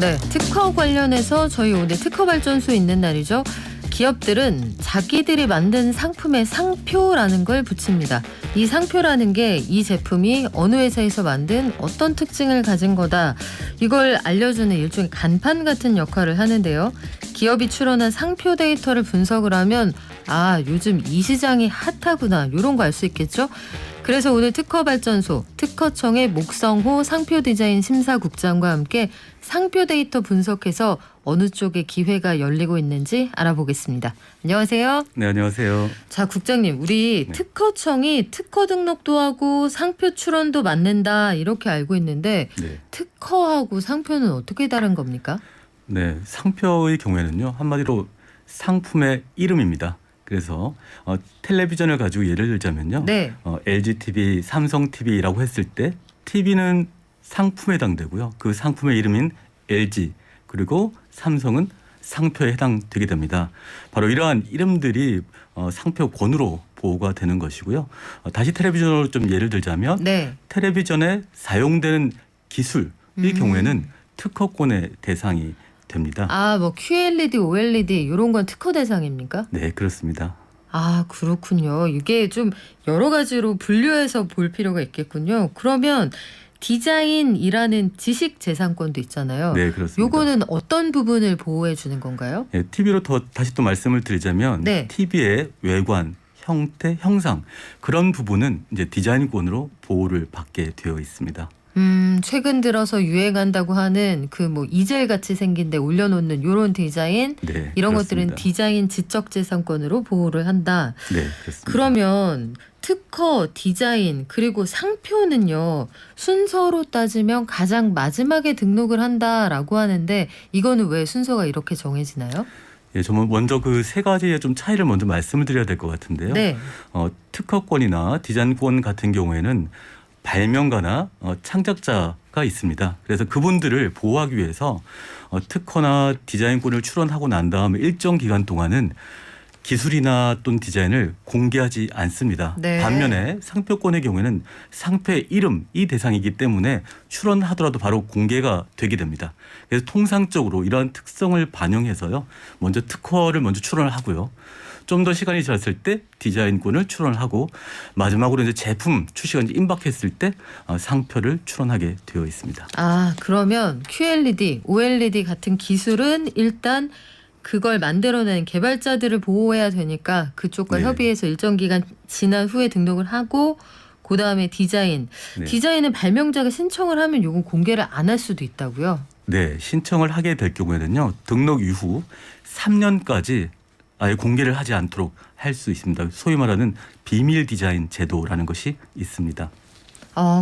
네, 특허 관련해서 저희 오늘 특허 발전소 있는 날이죠. 기업들은 자기들이 만든 상품에 상표라는 걸 붙입니다. 이 상표라는 게 이 제품이 어느 회사에서 만든 어떤 특징을 가진 거다. 이걸 알려주는 일종의 간판 같은 역할을 하는데요. 기업이 출원한 상표 데이터를 분석을 하면 요즘 이 시장이 핫하구나 이런 거 알 수 있겠죠. 그래서 오늘 특허발전소 특허청의 목성호 상표디자인 심사국장과 함께 상표 데이터 분석해서 어느 쪽에 기회가 열리고 있는지 알아보겠습니다. 안녕하세요. 네, 안녕하세요. 자, 국장님, 우리 네. 특허청이 특허 등록도 하고 상표 출원도 맡는다 이렇게 알고 있는데 네. 특허하고 상표는 어떻게 다른 겁니까? 네, 상표의 경우에는요, 한마디로 상품의 이름입니다. 그래서 텔레비전을 가지고 예를 들자면요, 네. LG TV, 삼성 TV라고 했을 때 TV는 상품에 해당되고요. 그 상품의 이름인 LG 그리고 삼성은 상표에 해당되게 됩니다. 바로 이러한 이름들이 상표권으로 보호가 되는 것이고요. 다시 텔레비전으로 좀 예를 들자면 네. 텔레비전에 사용되는 기술의 경우에는 특허권의 대상이 됩니다. 뭐 QLED, OLED 이런 건 특허 대상입니까? 네, 그렇습니다. 그렇군요. 이게 좀 여러 가지로 분류해서 볼 필요가 있겠군요. 그러면 디자인이라는 지식재산권도 있잖아요. 네, 그렇습니다. 요거는 어떤 부분을 보호해 주는 건가요? 네, TV로 다시 또 말씀을 드리자면 네. TV의 외관, 형태, 형상 그런 부분은 이제 디자인권으로 보호를 받게 되어 있습니다. 최근 들어서 유행한다고 하는 그 이젤 같이 생긴데 올려놓는 요런 디자인 네, 이런 그렇습니다. 것들은 디자인 지적재산권으로 보호를 한다. 네, 그렇습니다. 그러면 특허, 디자인 그리고 상표는요. 순서로 따지면 가장 마지막에 등록을 한다라고 하는데 이거는 왜 순서가 이렇게 정해지나요? 예, 저는 먼저 그 세 가지의 좀 차이를 먼저 말씀을 드려야 될 것 같은데요. 네. 특허권이나 디자인권 같은 경우에는 발명가나 창작자가 있습니다. 그래서 그분들을 보호하기 위해서 특허나 디자인권을 출원하고 난 다음에 일정 기간 동안은 기술이나 또는 디자인을 공개하지 않습니다. 네. 반면에 상표권의 경우에는 상표의 이름이 대상이기 때문에 출원하더라도 바로 공개가 되게 됩니다. 그래서 통상적으로 이러한 특성을 반영해서요. 먼저 특허를 먼저 출원을 하고요. 좀 더 시간이 지났을 때 디자인권을 출원하고 마지막으로 이제 제품 출시가 이제 임박했을 때 상표를 출원하게 되어 있습니다. 그러면 QLED, OLED 같은 기술은 일단 그걸 만들어내는 개발자들을 보호해야 되니까 그쪽과 네. 협의해서 일정 기간 지난 후에 등록을 하고 그다음에 디자인. 네. 디자인은 발명자가 신청을 하면 요건 공개를 안 할 수도 있다고요? 네, 신청을 하게 될 경우에는요. 등록 이후 3년까지 아예 공개를 하지 않도록 할 수 있습니다. 소위 말하는 비밀 디자인 제도라는 것이 있습니다.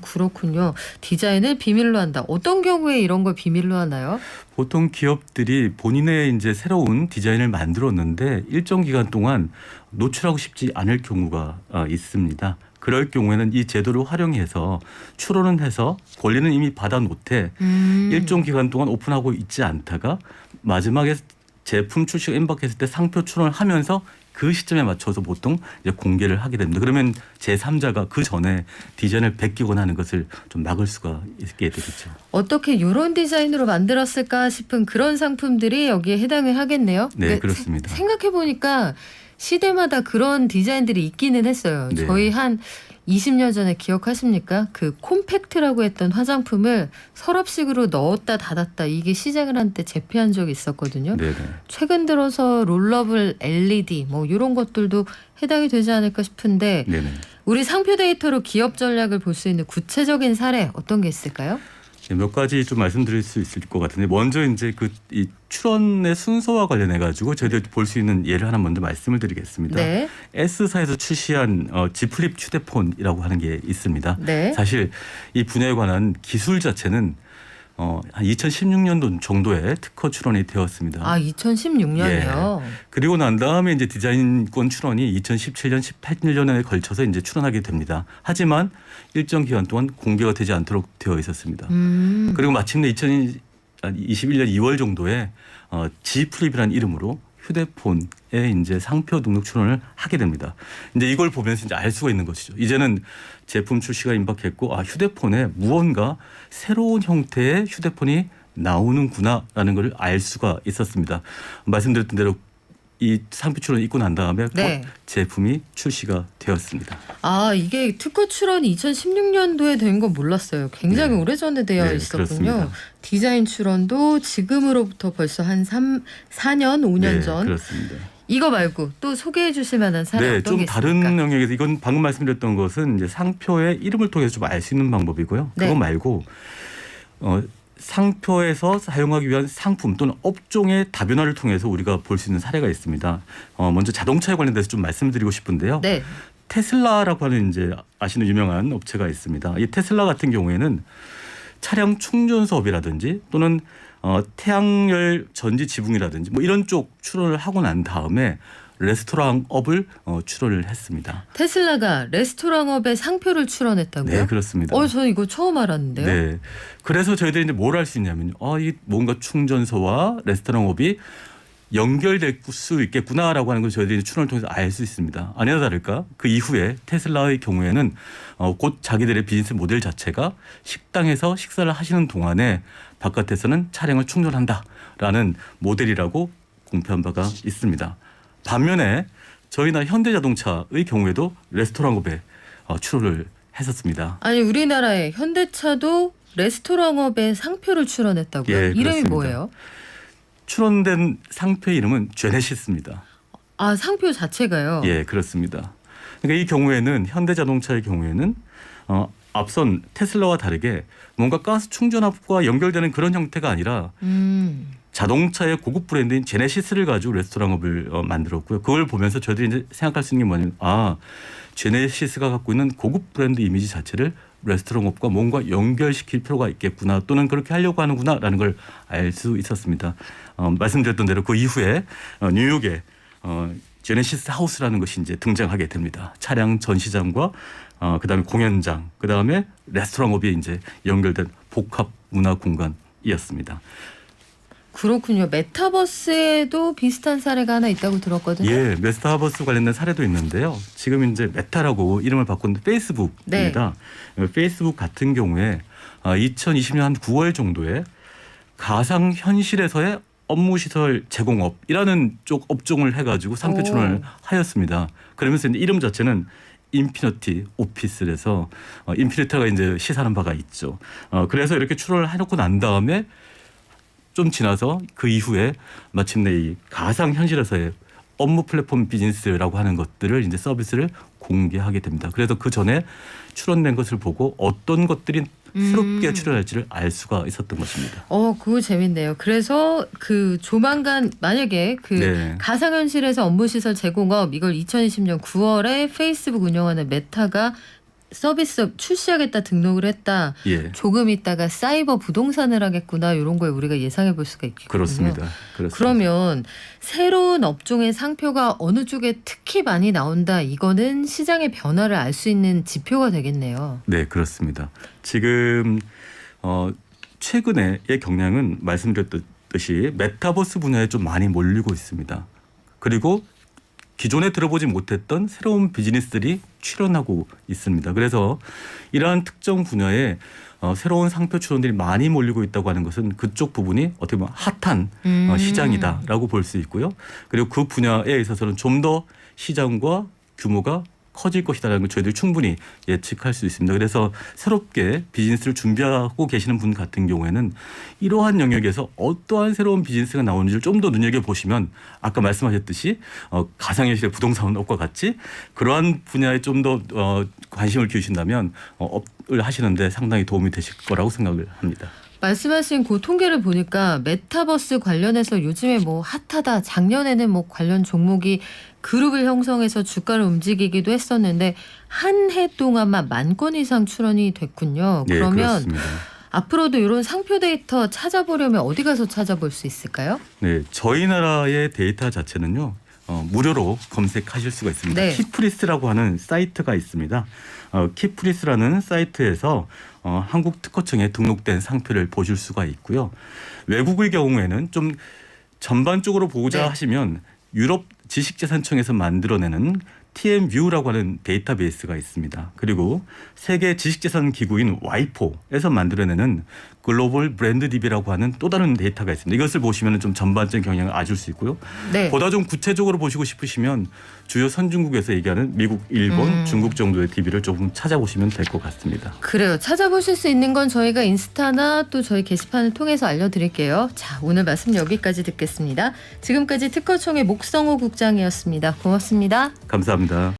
그렇군요. 디자인을 비밀로 한다. 어떤 경우에 이런 걸 비밀로 하나요? 보통 기업들이 본인의 이제 새로운 디자인을 만들었는데 일정 기간 동안 노출하고 싶지 않을 경우가 있습니다. 그럴 경우에는 이 제도를 활용해서 출원은 해서 권리는 이미 받아 놓되 일정 기간 동안 오픈하고 있지 않다가 마지막에 제품 출시가 임박했을 때 상표 출원을 하면서 그 시점에 맞춰서 보통 이제 공개를 하게 됩니다. 그러면 제3자가 그 전에 디자인을 베끼거나 하는 것을 좀 막을 수가 있게 되겠죠. 어떻게 이런 디자인으로 만들었을까 싶은 그런 상품들이 여기에 해당을 하겠네요. 네, 그렇습니다. 생각해보니까 시대마다 그런 디자인들이 있기는 했어요. 네. 저희 한 20년 전에 기억하십니까? 그 콤팩트라고 했던 화장품을 서랍식으로 넣었다 닫았다 이게 시작을 한 때 재패한 적이 있었거든요. 네네. 최근 들어서 롤러블 LED 이런 것들도 해당이 되지 않을까 싶은데 네네. 우리 상표 데이터로 기업 전략을 볼 수 있는 구체적인 사례 어떤 게 있을까요? 네, 몇 가지 좀 말씀드릴 수 있을 것 같은데 먼저 이제 이 출원의 순서와 관련해 가지고 저희들이 볼 수 있는 예를 하나 먼저 말씀을 드리겠습니다. 네. S사에서 출시한 G 플립 휴대폰이라고 하는 게 있습니다. 네. 사실 이 분야에 관한 기술 자체는 한 2016년도 정도에 특허 출원이 되었습니다. 2016년이요. 그리고 난 다음에 이제 디자인권 출원이 2017년, 18년에 걸쳐서 이제 출원하게 됩니다. 하지만 일정 기간 동안 공개가 되지 않도록 되어 있었습니다. 그리고 마침내 2021년 2월 정도에 G 플립이라는 이름으로 휴대폰에 이제 상표 등록 출원을 하게 됩니다. 이제 이걸 보면서 이제 알 수가 있는 것이죠. 이제는 제품 출시가 임박했고 휴대폰에 무언가 새로운 형태의 휴대폰이 나오는구나라는 걸 알 수가 있었습니다. 말씀드렸던 대로 이 상표 출원을 있고 난 다음에 네. 곧 제품이 출시가 되었습니다. 아, 이게 특허 출원이 2016년도에 된 건 몰랐어요. 굉장히 네. 오래전에 되어 네, 있었군요. 그렇습니다. 디자인 출원도 지금으로부터 벌써 한 4년, 5년 네, 전. 그렇습니다. 이거 말고 또 소개해 주실 만한 사례 네, 어떤 좀 게 다른 있습니까? 영역에서 이건 방금 말씀드렸던 것은 이제 상표의 이름을 통해서 좀 알 수 있는 방법이고요. 네. 그거 말고 상표에서 사용하기 위한 상품 또는 업종의 다변화를 통해서 우리가 볼 수 있는 사례가 있습니다. 먼저 자동차에 관련돼서 좀 말씀드리고 싶은데요. 네. 테슬라라고 하는 이제 아시는 유명한 업체가 있습니다. 이 테슬라 같은 경우에는 차량 충전 소업이라든지 또는 태양열 전지 지붕이라든지 뭐 이런 쪽 출원을 하고 난 다음에 레스토랑업을 출원을 했습니다. 테슬라가 레스토랑업에 상표를 출원했다고요? 네, 그렇습니다. 저 이거 처음 알았는데요. 네, 그래서 저희들이 이제 뭘 할 수 있냐면요. 이 뭔가 충전소와 레스토랑업이 연결될 수 있겠구나라고 하는 걸 저희들이 출원을 통해서 알 수 있습니다. 아니나 다를까 그 이후에 테슬라의 경우에는 곧 자기들의 비즈니스 모델 자체가 식당에서 식사를 하시는 동안에 바깥에서는 차량을 충전한다라는 모델이라고 공표한 바가 있습니다. 반면에 저희나 현대자동차의 경우에도 레스토랑업에 출원을 했었습니다. 아니, 우리나라의 현대차도 레스토랑업에 상표를 출원했다고요? 예, 이름이 그렇습니다. 뭐예요? 출원된 상표의 이름은 제네시스입니다. 아, 상표 자체가요? 예, 그렇습니다. 그러니까 이 경우에는 현대자동차의 경우에는 앞선 테슬라와 다르게 뭔가 가스 충전압과 연결되는 그런 형태가 아니라 자동차의 고급 브랜드인 제네시스를 가지고 레스토랑업을 만들었고요. 그걸 보면서 저희들이 이제 생각할 수 있는 게 뭐냐면 제네시스가 갖고 있는 고급 브랜드 이미지 자체를 레스토랑업과 뭔가 연결시킬 필요가 있겠구나 또는 그렇게 하려고 하는구나라는 걸 알 수 있었습니다. 말씀드렸던 대로 그 이후에 뉴욕에 제네시스 하우스라는 것이 이제 등장하게 됩니다. 차량 전시장과 그다음에 공연장, 그다음에 레스토랑업이 이제 연결된 복합 문화 공간이었습니다. 그렇군요. 메타버스에도 비슷한 사례가 하나 있다고 들었거든요. 예, 메타버스 관련된 사례도 있는데요. 지금 이제 메타라고 이름을 바꾼 페이스북입니다. 페이스북 같은 경우에 2020년 한 9월 정도에 가상 현실에서의 업무 시설 제공업이라는 쪽 업종을 해가지고 상표 출원을 하였습니다. 그러면서 이제 이름 자체는 인피니티 오피스에서 인피니티가 이제 시사하는 바가 있죠. 그래서 이렇게 출원을 해놓고 난 다음에 좀 지나서 그 이후에 마침내 이 가상 현실에서의 업무 플랫폼 비즈니스라고 하는 것들을 이제 서비스를 공개하게 됩니다. 그래서 그 전에 출원된 것을 보고 어떤 것들이 새롭게 출연할지를 알 수가 있었던 것입니다. 그거 재밌네요. 그래서 그 조만간 만약에 그 네. 가상현실에서 업무시설 제공업 이걸 2020년 9월에 페이스북 운영하는 메타가 서비스 출시하겠다 등록을 했다. 예, 조금 있다가 사이버 부동산을 하겠구나 이런 걸 우리가 예상해 볼 수가 있겠군요. 그렇습니다. 그러면 새로운 업종의 상표가 어느 쪽에 특히 많이 나온다. 이거는 시장의 변화를 알 수 있는 지표가 되겠네요. 네, 그렇습니다. 지금 최근의 경향은 말씀드렸듯이 메타버스 분야에 좀 많이 몰리고 있습니다. 그리고 기존에 들어보지 못했던 새로운 비즈니스들이 출현하고 있습니다. 그래서 이러한 특정 분야에 새로운 상표 출원들이 많이 몰리고 있다고 하는 것은 그쪽 부분이 어떻게 보면 핫한 시장이다라고 볼 수 있고요. 그리고 그 분야에 있어서는 좀 더 시장과 규모가 커질 것이다라는 걸 저희들이 충분히 예측할 수 있습니다. 그래서 새롭게 비즈니스를 준비하고 계시는 분 같은 경우에는 이러한 영역에서 어떠한 새로운 비즈니스가 나오는지를 좀 더 눈여겨보시면 아까 말씀하셨듯이 가상현실의 부동산업과 같이 그러한 분야에 좀 더 관심을 기울이신다면 업을 하시는데 상당히 도움이 되실 거라고 생각을 합니다. 말씀하신 그 통계를 보니까 메타버스 관련해서 요즘에 뭐 핫하다. 작년에는 뭐 관련 종목이 그룹을 형성해서 주가를 움직이기도 했었는데 한 해 동안만 10,000건 이상 출원이 됐군요. 네, 그러면 그렇습니다. 앞으로도 이런 상표 데이터 찾아보려면 어디 가서 찾아볼 수 있을까요? 네, 저희 나라의 데이터 자체는요. 무료로 검색하실 수가 있습니다. 네. 키프리스라고 하는 사이트가 있습니다. 키프리스라는 사이트에서 한국 특허청에 등록된 상표를 보실 수가 있고요. 외국의 경우에는 좀 전반적으로 보고자 네. 하시면 유럽 지식재산청에서 만들어내는 TMView라고 하는 데이터베이스가 있습니다. 그리고 세계 지식재산 기구인 와이포에서 만들어내는 글로벌 브랜드 DB라고 하는 또 다른 데이터가 있습니다. 이것을 보시면 좀 전반적인 경향을 알 수 있고요. 네. 보다 좀 구체적으로 보시고 싶으시면 주요 선진국에서 얘기하는 미국, 일본, 중국 정도의 DB를 조금 찾아보시면 될 것 같습니다. 그래요. 찾아보실 수 있는 건 저희가 인스타나 또 저희 게시판을 통해서 알려드릴게요. 자, 오늘 말씀 여기까지 듣겠습니다. 지금까지 특허총의 목성호 국장이었습니다. 고맙습니다. 감사합니다.